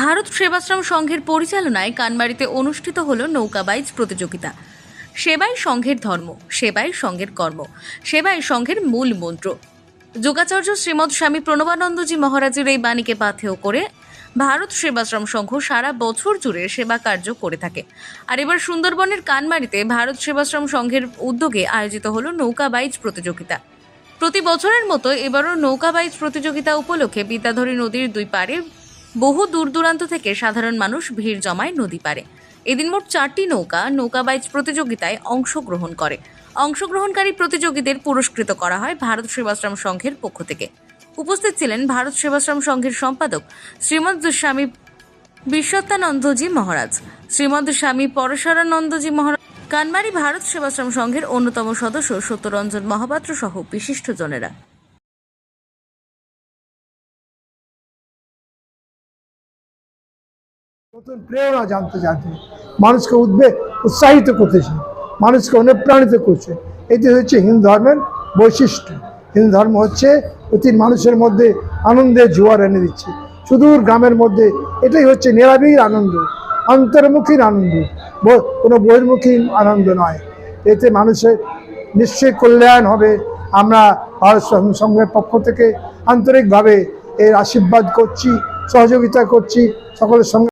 ভারত সেবাশ্রম সংঘের পরিচালনায় কানমারীতে অনুষ্ঠিত হলো নৌকাবাইজ প্রতিযোগিতা। সেবাই সংঘের ধর্ম, সেবাই সংঘের কর্ম, সেবাই সংঘের মূল মন্ত্র। যোগাচার্য শ্রীমৎ স্বামী প্রণবানন্দজি মহারাজের এই বাণীকে পাথেয় করে ভারত সেবাশ্রম সংঘ সারা বছর জুড়ে সেবা কার্য করে থাকে। আর এবার সুন্দরবনের কানমারীতে ভারত সেবাশ্রম সংঘের উদ্যোগে আয়োজিত হলো নৌকাবাইজ প্রতিযোগিতা। প্রতি বছরের মতো এবারও নৌকাবাইজ প্রতিযোগিতা উপলক্ষে বিদ্যাধরী নদীর দুই পাড়ে বহু দূর দূরান্ত থেকে সাধারণ মানুষ ভিড় জমায় নদী পারে। এদিন মোট 4টি নৌকাবাইজ প্রতিযোগিতায় অংশগ্রহণ করে। অংশগ্রহণকারী প্রতিযোগীদের পুরস্কৃত করা হয় ভারত সেবাশ্রম সংঘের পক্ষ থেকে। উপস্থিত ছিলেন ভারত সেবাশ্রম সংঘের সম্পাদক শ্রীমৎ স্বামী বিশ্বত্তানন্দজি মহারাজ, শ্রীমৎ স্বামী পরশরানন্দজি মহারাজ, কানমারী ভারত সেবাশ্রম সংঘের অন্যতম সদস্য সত্যরঞ্জন মহাপাত্র সহ বিশিষ্টজনেরা। নতুন প্রেরণা জানতে মানুষকে উৎসাহিত করতেছে, মানুষকে অনুপ্রাণিত করছে। এটি হচ্ছে হিন্দু ধর্মের বৈশিষ্ট্য। হিন্দু ধর্ম হচ্ছে প্রতি মানুষের মধ্যে আনন্দের জোয়ার এনে দিচ্ছে। সুদূর গ্রামের মধ্যে এটাই হচ্ছে নিরাবির আনন্দ, অন্তর্মুখীর আনন্দ, কোনো বহির্মুখী আনন্দ নয়। এতে মানুষের নিশ্চয়ই কল্যাণ হবে। আমরা ভারত সংঘের পক্ষ থেকে আন্তরিকভাবে এর আশীর্বাদ করছি, সহযোগিতা করছি সকলের সঙ্গে।